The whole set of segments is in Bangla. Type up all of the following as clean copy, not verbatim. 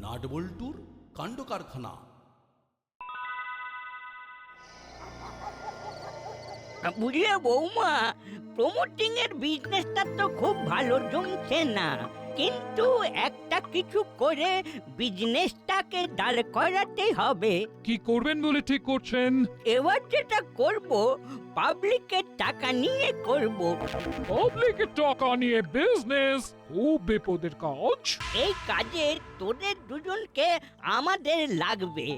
নাটবল্টুর কাণ্ড কারখানা। বুঝলে বৌমা, প্রমোটিং এর বিজনেসটা তো খুব ভালো জমছে না, কিন্তু একটা কিছু করে বিজনেসটাকে দাঁড় করাতে হবে। কি করবেন বলে ঠিক করছেন? এবার যেটা করব, পাবলিকের টাকা নিয়ে করব। পাবলিকের টাকা নিয়ে বিজনেস খুব বিপদের কাজ। এই কাজে তোদের দুজনকে আমাদের লাগবে।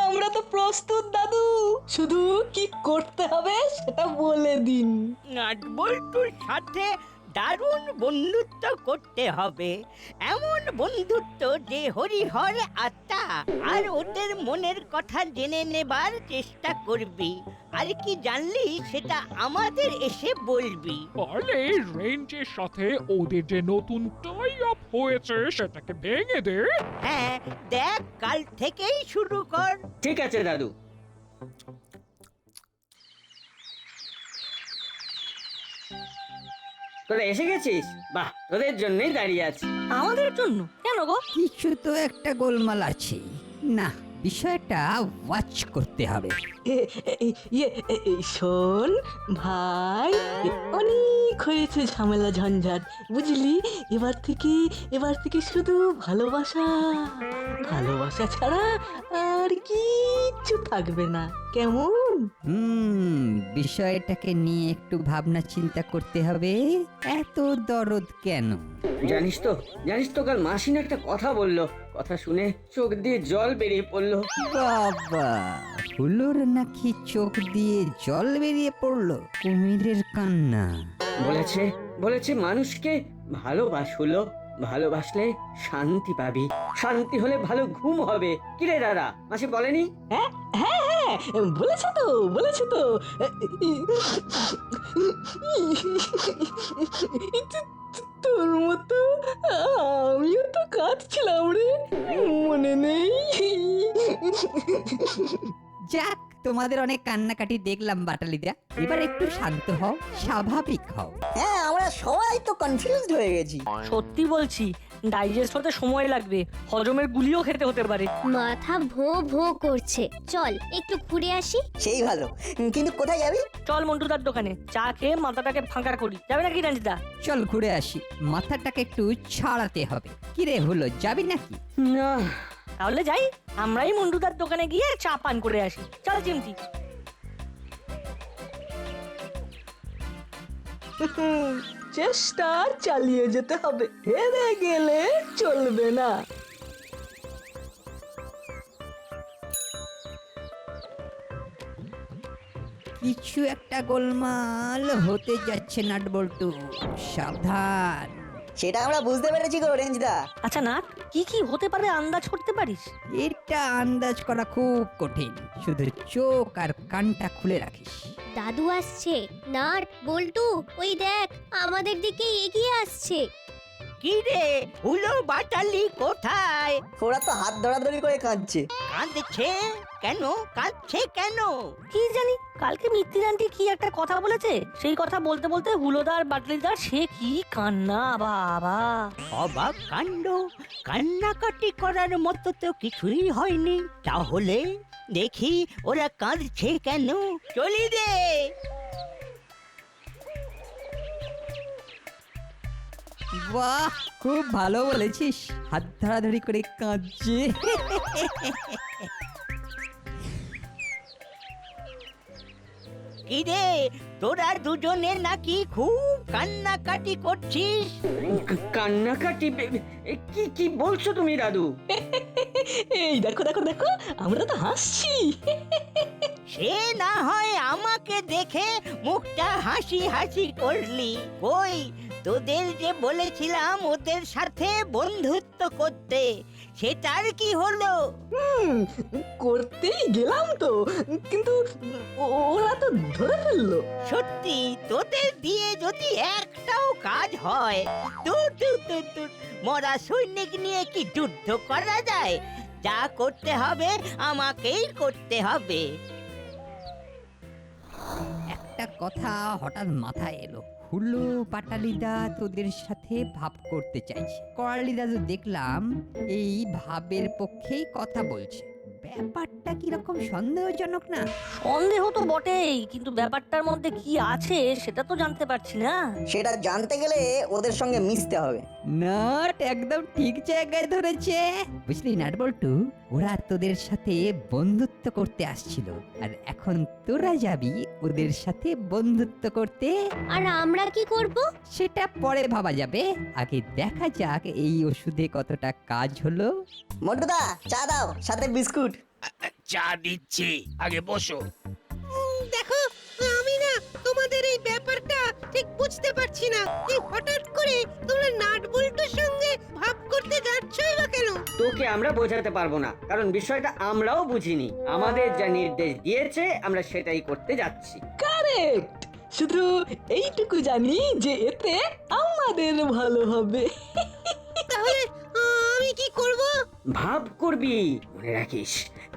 আমরা তো প্রস্তুত দাদু, শুধু কি করতে হবে সেটা বলে দিন। নাটবল্টুর সাথে দারুণ বন্ধুত্ব করতে হবে, এমন বন্ধুত্ব যে হরিহর আত্মা, আর ওদের মনের কথা জেনে নেবার চেষ্টা করবি। আর কি জানলি সেটা আমাদের এসে বলবি। পারলে রেঞ্জের সাথে ওদের যে নতুন টাই আপ হয়েছে সেটাকে ভেঙে দে। হ্যাঁ, দেখ কাল থেকেই শুরু কর। ঠিক আছে দাদু। তোরা এসে গেছিস? বাহ, তোদের জন্যই দাঁড়িয়ে আছি। আমাদের জন্য কেন গো? কিছু তো একটা গোলমাল আছে। না, বিষয়টা ওয়াচ করতে হবে। শোন ভাই, অনেক হয়েছে ঝামেলা ঝঞ্ঝাট, বুঝলি? এবার থেকে শুধু ভালোবাসা, ভালোবাসা ছাড়া আর কিচ্ছু থাকবে না, কেমন? বিষয়টাকে নিয়ে একটু ভাবনা চিন্তা করতে হবে। এত দরদ কেন? জানিস তো কাল মাসিন একটা কথা বললো, কথা শুনে চোখ দিয়ে জল বেরিয়ে পড়লো। বাবা, হুলোর নাকি চোখ দিয়ে জল বেরিয়ে পড়লো? কুমিরের কান্না। বলেছে মানুষকে ভালোবাস হলো, ভালোবাসলে শান্তি পাবি, শান্তি হলে ভালো ঘুম হবে। কিরে দাদা, মাসি বলেনি? হ্যাঁ হ্যাঁ হ্যাঁ, বলেছে তো। তোর মতো আমিও তো কাঁদছিলাম রে, মনে নেই? যাক, তোমাদের অনেক কান্নাকাটি দেখলাম বাটালিদা, এবার একটু শান্ত হও, স্বাভাবিক হও। হ্যাঁ, আমরা সবাই তো কনফিউজড হয়ে গেছি। সত্যি বলছি, ডাইজেস্ট হতে সময় লাগবে, হজমের গুলিও খেতে হতে পারে। মাথা ভো ভো করছে, চল একটু ঘুরে আসি। সেই ভালো, কিন্তু কোথায় যাবি? চল মন্টুদার দোকানে চা খেয়ে মাথাটাকে ফাঁকা করি, যাবে নাকি রাঞ্জিদা? চল ঘুরে আসি, মাথাটাকে একটু ছাড়াতে হবে। কিরে হলো, যাবি নাকি? না, তাহলে যাই, আমরাই মন্টুদার দোকানে গিয়ে চা পান করে আসি। চল চিমটি। চেষ্টা চালিয়ে যেতে হবে, হেরে গেলে চলবে না। কিছু একটা গোলমাল হতে যাচ্ছে নাটবল্টু, সাবধান। সেটা আমরা বুঝতে পেরেছি গো রেঞ্জদা। আচ্ছা না, কি কি হতে পারে আন্দাজ করতে পারিস? এটা আন্দাজ করা খুব কঠিন, শুধু চোখ আর কানটা খুলে রাখিস। দাদু আসছে, নাট বল্টু ওই দেখ আমাদের দিকে এগিয়ে আসছে। কি রে হুলো বাটালি কোথায়? ওরা তো হাত ধরাধরি করে কাঁদছে। কাঁদছে কেন? কি জানি, কালকে মিত্তির আন্টি কি একটা কথা বলেছে, সেই কথা বলতে বলতে হুলোদার বাটলিদার সে কি কান্না বাবা! অবাক কাণ্ড, কান্নাকাটি করার মতো তো কিছুই হয়নি। তাহলে দেখি ওরা কাঁদছে কেন। চলি দে। বাহ, খুব ভালো বলেছিস, হাত ধরাধরি করে কাঁদছে। কি রে, তোরা দুজনে নাকি খুব কান্নাকাটি করছিস? কান্নাকাটি? কি কি বলছো তুমি দাদু? এই দেখো, আমরা তো হাসছি। সে না হয় আমাকে দেখে মুখটা হাসি হাসি করলি, কই তোদের যে বলেছিলাম ওদের সাথে বন্ধুত্ব করতে, সেটার কি হলো? করতেই গেলাম তো, কিন্তু ওরা তো ধরে ফেললো। সত্যি তোদের দিয়ে যদি একটাও কাজ হয়, দূর, মরা সৈনিক নিয়ে কি যুদ্ধ করা যায়? যা করতে হবে আমাকেই করতে হবে। একটা কথা হঠাৎ মাথায় এলো, হুলো পাটালিদা তোদের সাথে ভাব করতে চাইছে, করালিদা তো দেখলাম এই ভাবের পক্ষেই কথা বলছে। ব্যাপারটা কিরকম সন্দেহজনক না? সন্দেহ তো বটেই, কিন্তু ব্যাপারটার মধ্যে কি আছে সেটা তো জানতে পারছি না। সেটা জানতে গেলে ওদের সঙ্গে মিশতে হবে। নাট একদম ঠিক জায়গায় ধরেছে। বুঝলি নাট বল্টু, ওরা তোদের সাথে বন্ধুত্ব করতে আসছিল, আর এখন তোরা যাবি ওদের সাথে বন্ধুত্ব করতে। আর আমরা কি করব? সেটা পরে ভাবা যাবে, আগে দেখা যাক এই ওষুধে কতটা কাজ হলো। মন্টুদা চা দাও, সাথে বিস্কুট। চা দিচ্ছি, আগে বসো। দেখো, আমি না তোমাদের এই ব্যাপারটা ঠিক বুঝতে পারছি না। এই হঠাৎ করে তোমরা নাট বল্টুর সঙ্গে ভাব করতে যাচ্ছই বা কেন? তোকে আমরা বোঝাতে পারবো না, কারণ বিষয়টা আমরাও বুঝিনি। আমাদের যা নির্দেশ দিয়েছে আমরা সেটাই করতে যাচ্ছি। কারেক্ট। শুধু এইটুকু জানি যে এতে আমাদের ভালো হবে। তাহলে আমি কি করব? ভাব করবি,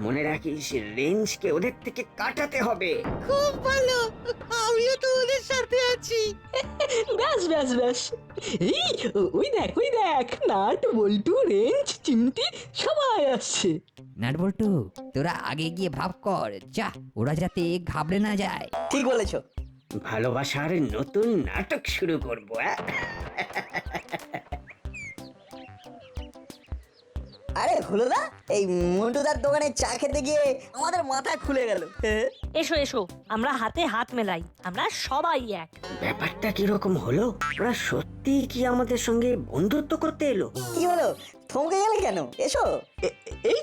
মনে রাখিস রেঞ্জকে ওদের থেকে কাটাতে হবে। খুব ভালো, আমিও তো ওদের সাথে আছি। ব্যাস ব্যাস ব্যাস। এই ওই দেখ নাট বল্টু রেঞ্জ চিমটি সবাই আসছে। নাট বল্টু, তোরা আগে গিয়ে ভাব কর, যা, ওরা যাতে ঘাবড়ে না যায়। ঠিক বলেছো। ভালোবাসার নতুন নাটক শুরু করবো। আরে হলোদা, এই মন্টুদার দোকানে চা খেতে গিয়ে আমাদের মাথা খুলে গেল। এসো এসো, আমরা হাতে হাত মেলাই, আমরা সবাই এক। ব্যাপারটা কিরকম হলো? ওরা সত্যি কি আমাদের সঙ্গে বন্ধুত্ব করতে এলো? কি হলো, থমকে গেলে কেন? এসো। এই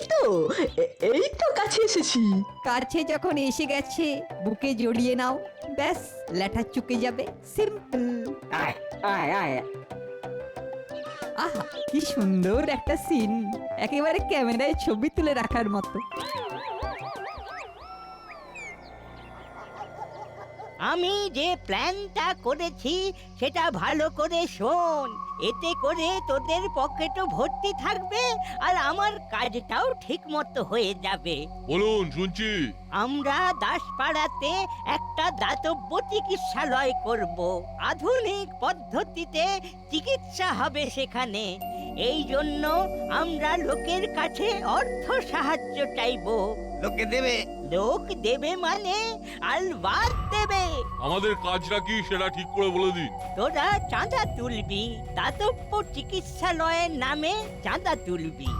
তো কাছে এসেছি। কাছে যখন এসে গেছে বুকে জড়িয়ে নাও, ব্যাস ল্যাঠা চুকে যাবে। সিম্পল। আয় আয় আয়। আহা, কি সুন্দর একটা সিন, একেবারে ক্যামেরায় ছবি তুলে রাখার মতো। আমি যে প্ল্যানটা করেছি সেটা ভালো করে শোন। এতে করে তোদের পকেটও ভর্তি থাকবে আর আমার কাজটাও ঠিক মতো হয়ে যাবে। বলুন, শুনছি। আমরা দাসপাড়াতে একটা দাতব্য চিকিৎসালয় করব। আধুনিক পদ্ধতিতে চিকিৎসা হবে সেখানে। এই জন্য আমরা লোকের কাছে অর্থ সাহায্য চাইবো। লোকে দেবে? লোক দেবে মানে আলবাত দেবে। আমাদের কাজটা কি সেটা ঠিক করে বলে দিন। তোরা চাঁদা তুলবি, দাতব্য চিকিৎসালয়ের নামে চাঁদা তুলবি,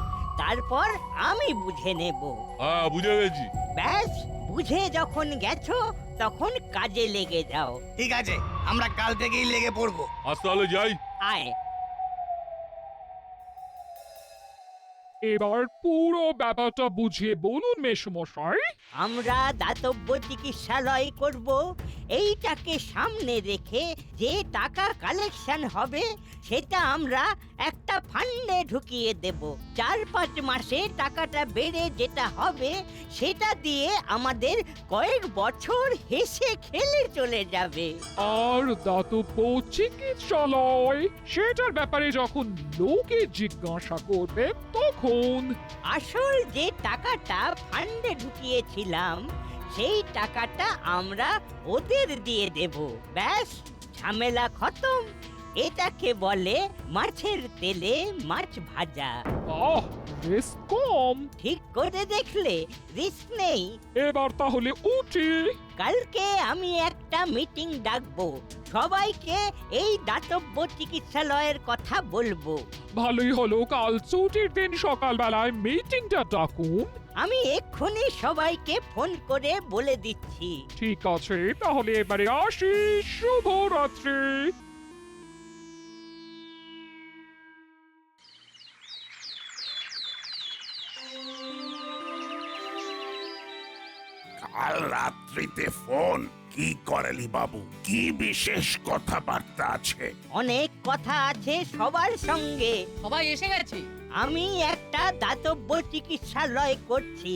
তারপর আমি বুঝে নেব। হ্যাঁ, বুঝে গেছি। ব্যাস, বুঝে যখন গেছো তখন কাজে লেগে যাও। ঠিক আছে, আমরা কাল থেকেই লেগে পড়বো। আজ তাহলে যাই। আয়। এবার পুরো ব্যাপারটা বুঝিয়ে বলুন মেসমশাই। আমরা দাতব্য চিকিৎসালয় করব। এইটাকে সামনে রেখে যে টাকা কালেকশন হবে সেটা আমরা একটা ফান্ডে ঢুকিয়ে দেব। 4-5 মাসে টাকাটা বেড়ে যেটা হবে সেটা দিয়ে আমাদের কয়েক বছর হেসে খেলে চলে যাবে। আর দাতব্য চিকিৎসালয়, সেটার ব্যাপারে যখন লোকে জিজ্ঞাসা করবে তখন আসল যে টাকাটা ফান্ডে ঢুকিয়েছিলাম সেই টাকাটা আমরা ওদের দিয়ে দেব। ব্যাস, ঝামেলা খতম। এটাকে বলে মাছের তেলে মাছ ভাজা। রিস্ক কম। ঠিক করে দেখলে রিস্ক নেই। এবার তাহলে উঠি। কালকে আমি একটা মিটিং ডাকবো, সবাইকে এই দাতব্য চিকিৎসালয়ের কথা বলবো। ভালোই হলো, কাল ছুটির দিন সকালবেলায় মিটিংটা ডাকুন। আমি এক্ষুনি সবাইকে ফোন করে বলে দিচ্ছি। ঠিক আছে, তাহলে এবারে আসি। শুভরাত্রি। কাল রাত্রিতে ফোন কি করেলি বাবু? কি বিশেষ কথাবার্তা আছে? অনেক কথা আছে সবার সঙ্গে। সবাই এসে গেছে। আমি একটা দাতব্য চিকিৎসালয় করছি,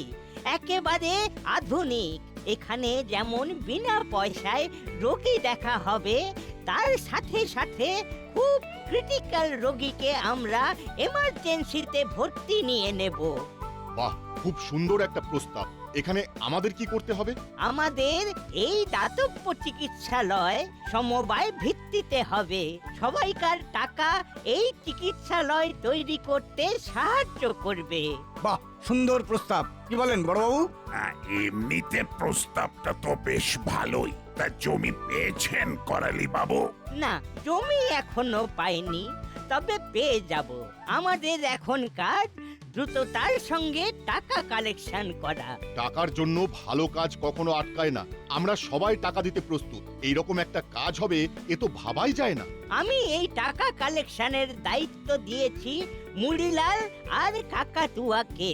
একেবারে আধুনিক। এখানে যেমন বিনা পয়সায় রোগী দেখা হবে, তার সাথে সাথে খুব ক্রিটিক্যাল রোগীকে আমরা এমার্জেন্সিতে ভর্তি নিয়ে নেব। বাহ, খুব সুন্দর একটা প্রস্তাব। এখানে আমাদের কি করতে হবে? আমাদের এই দাতব্য চিকিৎসালয় সমবায় ভিত্তিতে হবে। সবাইকার টাকা এই চিকিৎসালয় তৈরি করতে সাহায্য করবে। বাহ, সুন্দর প্রস্তাব। কি বলেন বড়বাবু? এমনিতে প্রস্তাবটা তো বেশ ভালোই। তা জমি পেয়েছেন করালি বাবু? না, জমি এখনো পাইনি, তবে পেয়ে যাব। আমাদের এখন কাজ দ্রুততার সঙ্গে টাকা কালেকশন করা। টাকার জন্য ভালো কাজ কখনো আটকায় না। আমরা সবাই টাকা দিতে প্রস্তুত। এইরকম একটা কাজ হবে এ তো ভাবাই যায় না। আমি এই টাকা কালেকশনের দায়িত্ব দিয়েছি মুড়িলাল আর কাকাতুয়াকে।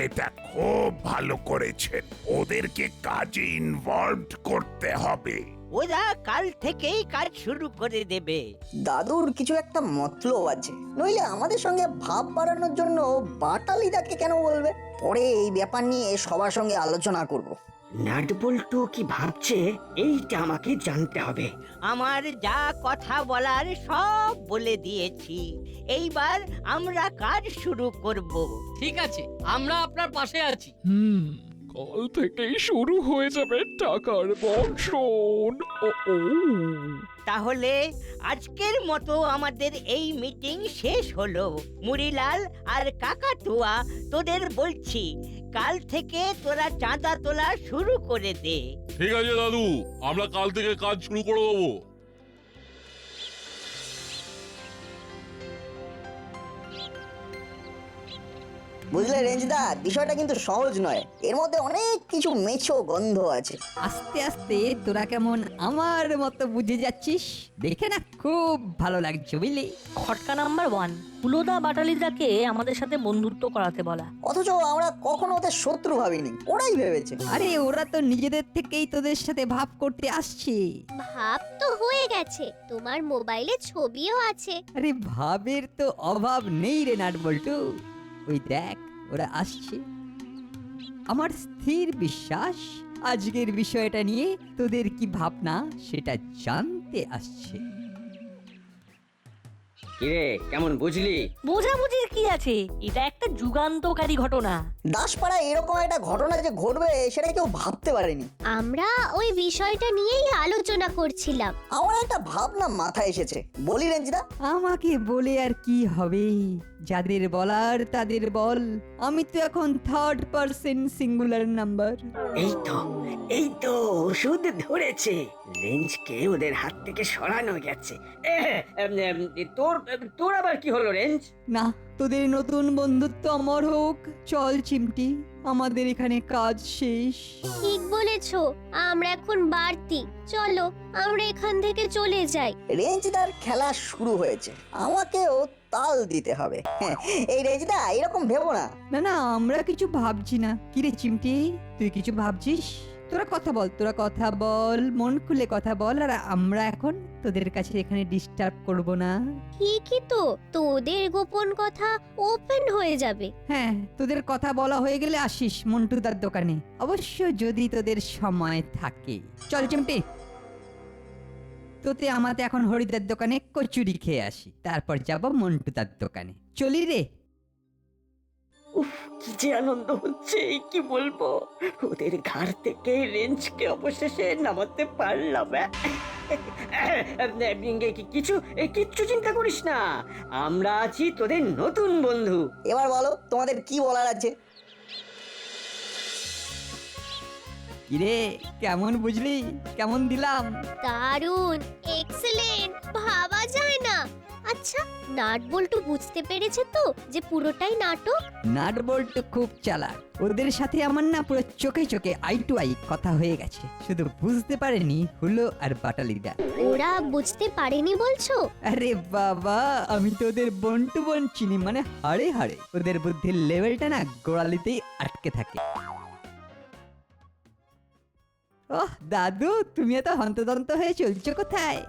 এটা খুব ভালো করেছেন। ওদেরকে কাজে ইনভলভড করতে হবে। ওরা কাল থেকেই কাজ শুরু করে দেবে। দাদুর কিছু একটা মতলব আছে, নইলে আমাদের সঙ্গে ভাব বাড়ানোর জন্য বাটালিদাকে কেন বলবে? পরে এই ব্যাপার নিয়ে সবার সঙ্গে আলোচনা করব। নাটবল্টু কি ভাবছে এইটা আমাকে জানতে হবে। আমার যা কথা বলার সব বলে দিয়েছি। এইবার আমরা কাজ শুরু করব। ঠিক আছে, আমরা আপনার পাশে আছি। কাল থেকেই শুরু হয়ে যাবে টাকার বর্ষণ। ও তাহলে আজকের মতো আমাদের এই মিটিং শেষ হলো। মুড়িলাল আর কাকাতুয়া, তোদের বলছি কাল থেকে তোরা চাঁদা তোলা শুরু করে দে। ঠিক আছে দাদু, আমরা কাল থেকে কাজ শুরু করে দেবো। বুঝলে রেঞ্জদা, বিষয়টা কিন্তু সহজ নয়। এর মধ্যে অনেক কিছু মেছো গন্ধ আছে। আস্তে আস্তে তোরা কেমন আমার মতো বুঝে যাচ্ছিস, দেখে না খুব ভালো লাগছে বুঝলি। খটকা নাম্বার 1, হুলোদা বাটালিদাকে আমাদের সাথে বন্ধুত্ব করাতে বলা। অথচ আমরা কখনো ওদের শত্রু ভাবিনি, ওরাই ভেবেছে। আরে ওরা তো নিজেদের থেকেই তোদের সাথে ভাব করতে আসছে। ভাব তো হয়ে গেছে, তোমার মোবাইলে ছবিও আছে। আরে ভাবের তো অভাব নেই রে নাটবল্টু। ওই দেখ ওরা আসছে। আমার স্থির বিশ্বাস আজকের বিষয়টা নিয়ে তোদের কি ভাবনা সেটা জানতে আসছে। কিরে, কেমন বুঝলি? বোঝাবুঝির কি আছে, এটা একটা যুগান্তকারী ঘটনা। দাসপাড়ায় এরকম একটা ঘটনা যে ঘটবে সেটা কেউ ভাবতে পারেনি। আমরা ওই বিষয়টা নিয়েই আলোচনা করছিলাম। আমার একটা ভাবনা মাথায় এসেছে, বলি রেঞ্জদা? আমাকে বলে আর কি হবে, যাদের বলার তাদের বল। আমি তো এখন থার্ড পারসন সিঙ্গুলার নাম্বার। এই তো ওষুধ ধরেছে। রেঞ্জকে ওদের হাত থেকে সরানো গেছে। তোর আবার কি হলো রেঞ্জ? না, তোদের নতুন বন্ধুত্ব অমর হোক। চল চিমটি, আমাদের এখানে কাজ শেষ। ঠিক বলেছো, আমরা এখন বাড়তি। চলো আমরা এখান থেকে চলে যাই। রেঞ্জদার খেলা শুরু হয়েছে, আমাকেও তাল দিতে হবে। এই রেঞ্জদা, এরকম ভেবো না। না না, আমরা কিছু ভাবছি না। কিরে চিমটি, তুই কিছু ভাবছিস? তোরা কথা বল, মন খুলে কথা বল। আর আমরা এখন তোদের কাছে এখানে ডিস্টার্ব করব না। ঠিকই তো, তোদের গোপন কথা ওপেন হয়ে যাবে। হ্যাঁ, তোদের কথা বলা হয়ে গেলে আসিস মন্টুদার দোকানে, অবশ্য যদি তোদের সময় থাকে। চল চিমটি, তোতে আমাতে এখন হরিদার দোকানে কচুরি খেয়ে আসি, তারপর যাব মন্টুদার দোকানে। চলি রে। উফ, কি যে আনন্দ হচ্ছে কি বলবো। ওদের ঘাড় থেকে রেঞ্জকে অবশেষে নামাতে পারলাম। কিচ্ছু চিন্তা করিস না, আমরা আছি তোদের নতুন বন্ধু। এবার বলো তোমাদের কি বলার আছে। কিরে, কেমন বুঝলি? কেমন দিলাম? দারুণ, এক্সেলেন্ট, ভাবা যায় না। আচ্ছা, নাটবল্টু বুঝতে পেরেছে তো যে পুরোটাই নাটক? নাটবল্টু খুব চালাক। ওদের সাথে আমার না পুরো চোখে চোখে আই টু আই কথা হয়ে গেছে। শুধু বুঝতে পারেনি হুলো আর বাটালিদা। ওরা বুঝতে পারেনি বলছো? আরে বাবা, আমি তো ওদের বন্টু বোন চিনি, মানে হাড়ে হাড়ে। ওদের বুদ্ধির লেভেলটা না গোড়ালিতেই আটকে থাকে। ওহ দাদু, তুমি এত হন্তদন্ত হয়ে চলছো কোথায়?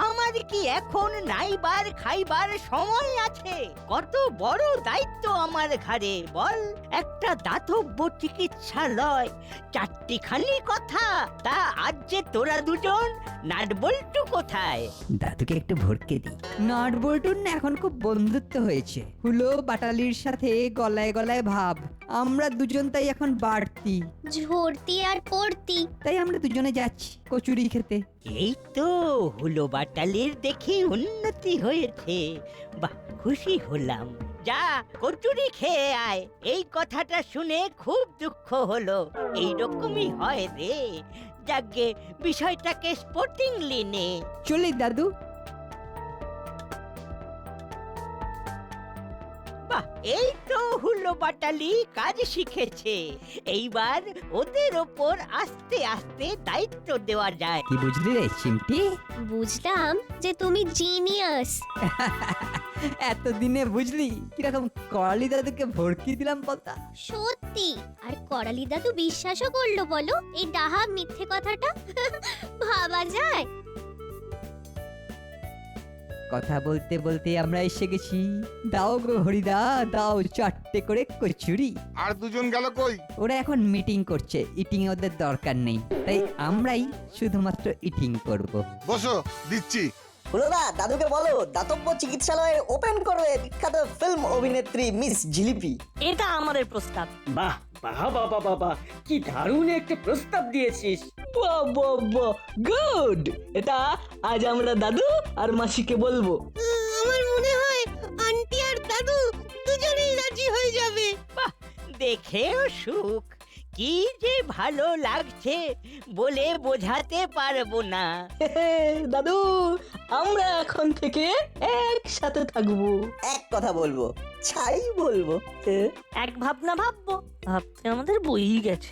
আমার কি এখন নাইবার খাইবার সময় আছে? কত বড় দায়িত্ব আমার ঘাড়ে বল। একটা দাতব্য চিকিৎসালয়, চারটিখানি কথা। তা আজ যে তোরা দুজন, নাটবল্টু কোথায়? দাদুকে একটু ভরকে দি। নাটবল্টুর না এখন খুব বন্ধুত্ব হয়েছে। হুলো বাটালির সাথে গলায় গলায় ভাব। আমরা দুজন তাই এখন বাড়তি, ঝরতি আর পড়তি। তাই আমরা দুজনে যাচ্ছি কচুরি খেতে। এই তো হুলো বাটালির দেখি উন্নতি হয়েছে, বাহ খুশি হলাম। যা কচুরি খেয়ে আয়। এই কথাটা শুনে খুব দুঃখ হলো। এইরকমই হয় রে। যাকে বিষয়টাকে স্পোর্টিংলি নে। চলি দাদু। বাহ, এই তো হুলো বাটালি কাজ শিখেছে। এইবার ওদের ওপর আস্তে আস্তে দায়িত্ব দেওয়া যায়। কি বুঝলি রে চিমটি? বুঝলাম যে তুমি জিনিয়াস। এতদিনে বুঝলি কিরকম করালি দাদুকে ভড়কি দিলাম বলতা? সত্যি। আর করালি দাদু বিশ্বাসও করলো বলো এই ডাহা মিথ্যে কথাটা? ভাবা যায়। কথা বলতে বলতে আমরা এসে গেছি। দাও গো হরিদা, দাও 4টে করে কচুরি। আর দুজন গেল কই? ওরা এখন মিটিং করছে, ইটিং ওদের দরকার নেই, তাই আমরাই শুধুমাত্র ইটিং করব। বসো, দিচ্ছি। হুলোদা, দাদুকে বলো দাতব্য চিকিৎসালয় ওপেন করবে বিখ্যাত ফিল্ম অভিনেত্রী মিস জিলিপি। এটা আমাদের প্রস্তাব। বাহ বাহ বাবা বাবা, কি দারুণ একটা প্রস্তাব দিয়েছিস। গুড। এটা আজ আমরা দাদু আর মাসিকে বলবো। আমার মনে হয় আন্টি আর দাদু দুজনেই রাজি হয়ে যাবে। বাহ, দেখেও সুখ, কি যে ভালো লাগছে বলে বোঝাতে পারবো না। দাদু, আমরা এখন থেকে একসাথে থাকবো। এক কথা বলবো, ছাই বলবো। এক ভাবনা ভাববো, ভাবতে আমাদের বই গেছে।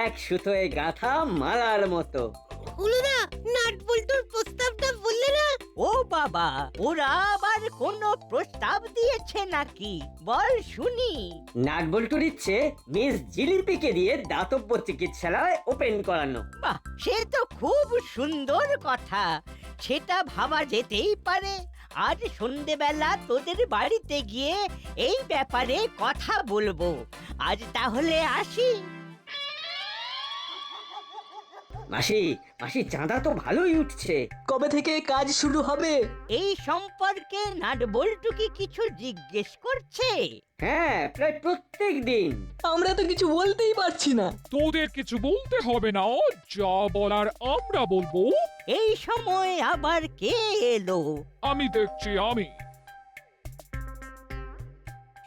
এক সুতোয় গাঁথা মালার মতো। হুলুদা, নাট বল্টুর প্রস্তাবটা বললে না? ও বাবা, ওরা আবার কোনো প্রস্তাব দিয়েছে নাকি? বল শুনি। নাটবল্টুর ইচ্ছে মিস জিলিপিকে দিয়ে দাতব্য চিকিৎসালয় ওপেন করানো। বাহ, সে তো খুব সুন্দর কথা। সেটা ভাবা যেতেই পারে। আজ সন্ধেবেলা তোদের বাড়িতে গিয়ে এই ব্যাপারে কথা বলবো। আজ তাহলে আসি। মাসি, মাসি চাঁদা তো ভালোই উঠছে। কবে থেকে কাজ শুরু হবে? এই সম্পর্কে নাটবল্টু কি কিছু জিজ্ঞেস করছে? হ্যাঁ, প্রায় প্রত্যেক দিন। আমরা তো কিছু বলতেই পারছি না। তোদের কিছু বলতে হবে না, যা বলার আমরা বলবো। এই সময় আবার কে এলো? আমি দেখছি, আমি।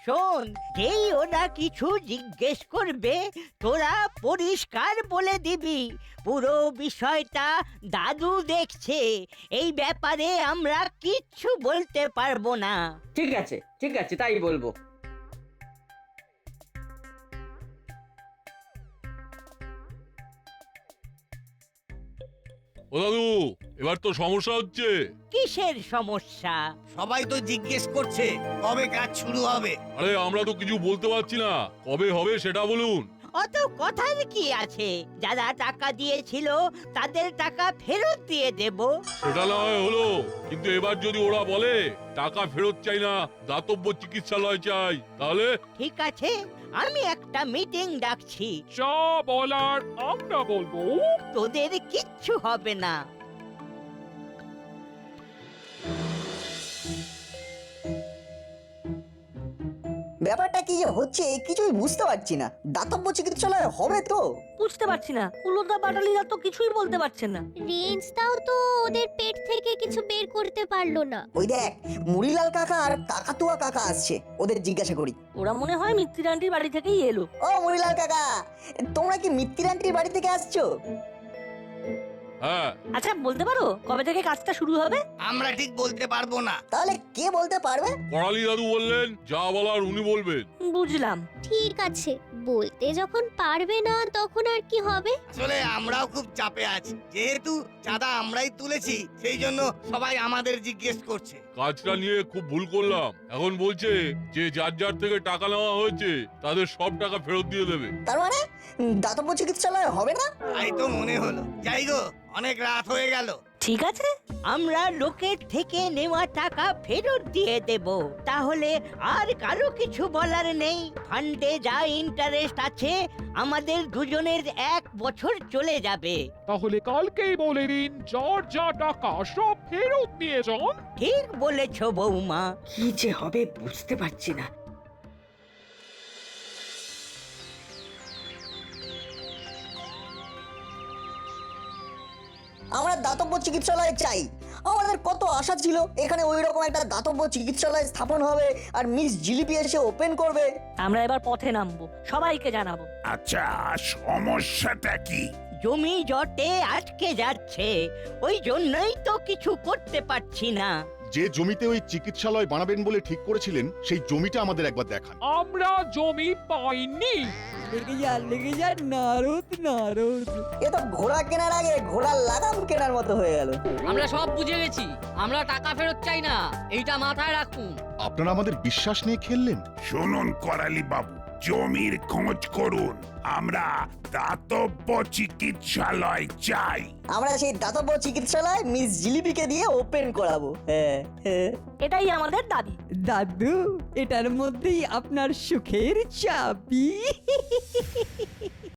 শোন, যেই ওরা কিছু জিজ্ঞেস করবে তোরা পরিষ্কার বলে দিবি পুরো বিষয়টা দাদু দেখছে। এই ব্যাপারে আমরা কিচ্ছু বলতে পারবো না। ঠিক আছে, ঠিক আছে, তাই বলবো। ও দাদু, এবার তো সমস্যা হচ্ছে। কিসের সমস্যা? সবাই তো জিজ্ঞেস করছে কবে কাজ শুরু হবে। আরে আমরা তো কিছু বলতে পারছি না, কবে হবে সেটা বলুন। অত কথার কি আছে? যারা টাকা দিয়েছিল তাদের টাকা ফেরত দিয়ে দেব। সেটা না হয় হলো, কিন্তু এবার যদি ওরা বলে টাকা ফেরত চাই না, দাতব্য চিকিৎসালয় চাই, তাহলে? ঠিক আছে, আমি একটা মিটিং ডাকছি। যা বলার আমরা বলবো। তোদের কিচ্ছু হবে না। ব্যাপারটা কি যে হচ্ছে কিছুই বুঝতে পারছি না। দাতব্য চিকিৎসালয় হবে তো? বুঝতে পারছি না, হুলোদা বাটালিরা তো কিছুই বলতে পারছেন না। রেঞ্জটাও তো ওদের পেট থেকে কিছু বের করতে পারলো না। ওই দেখ, মুড়িলাল কাকা আর কাকাতুয়া কাকা আসছে, ওদের জিজ্ঞাসা করি। ওরা মনে হয় মিত্তির আন্টির বাড়ি থেকেই এলো। ও মুড়িলাল কাকা, তোমরা কি মিত্তির আন্টির বাড়ি থেকে আসছো? হ্যাঁ। আচ্ছা, বলতে পারো কবে থেকে কাজটা শুরু হবে? আমরা ঠিক বলতে পারবো না। তাহলে কে বলতে পারবে? করালি দাদু বললেন যা বলার উনি বলবেন। বুঝলাম। ঠিক আছে, বলতে যখন পারবে না তখন আর কি হবে? আসলে আমরাও খুব চাপে আছি, যেহেতু চাঁদা আমরাই তুলেছি, সেই জন্য সবাই আমাদের জিজ্ঞেস করছে। কাজটা নিয়ে খুব ভুল করলাম। এখন বলছে যে যার যার থেকে টাকা নেওয়া হয়েছে তাদের সব টাকা ফেরত দিয়ে দেবে। তার মানে দাতব্য চিকিৎসালয় হবে না? তাই তো মনে হলো। যাই গো, অনেক রাত হয়ে গেল। ঠিক আছে, আমরা লোকের থেকে নেওয়া টাকা ফেরত দিয়ে দেব। তাহলে আর কারো কিছু বলার নেই। ফান্ডে যা ইন্টারেস্ট আছে আমাদের দুজনের 1 বছর চলে যাবে। তাহলে কালকেই বলে দিন, যার যা টাকা সব ফেরত নিয়ে যান। ঠিক বলেছো বৌমা। কি যে হবে বুঝতে পারছি না। দাতব্য চিকিৎসালয় চাই। আমাদের কত আশা ছিল এখানে ওই রকম একটা দাতব্য চিকিৎসালয় স্থাপন হবে আর মিস জিলিপি এসে ওপেন করবে। আমরা এবার পথে নামবো, সবাইকে জানাবো। আচ্ছা, সমস্যাটা কি? জমি জটে আটকে যাচ্ছে, ওই জন্যই তো কিছু করতে পারছি না। যে জমিতে ওই চিকিৎসালয় বানাবেন বলে ঠিক করেছিলেন সেই জমিটা আমাদের একবার দেখান। আমরা জমি পাইনি। লেগে যা নারদ নারদ। এ তো ঘোড়া কেনার আগে ঘোড়ার লাগাম কেনার মতো হয়ে গেল। আমরা সব বুঝে গেছি, আমরা টাকা ফেরত চাই না, এইটা মাথায় রাখুন। আপনারা আমাদের বিশ্বাস নিয়ে খেললেন। শুনুন করালি বাবু, জমির খোঁজ করুন, আমরা দাতব্য চিকিৎসালয় চাই। আমরা সেই দাতব্য চিকিৎসালয় মিস জিলিপিকে দিয়ে ওপেন করাবো। হ্যাঁ হ্যাঁ, এটাই আমাদের দাবি। দাদু, এটার মধ্যেই আপনার সুখের চাবি।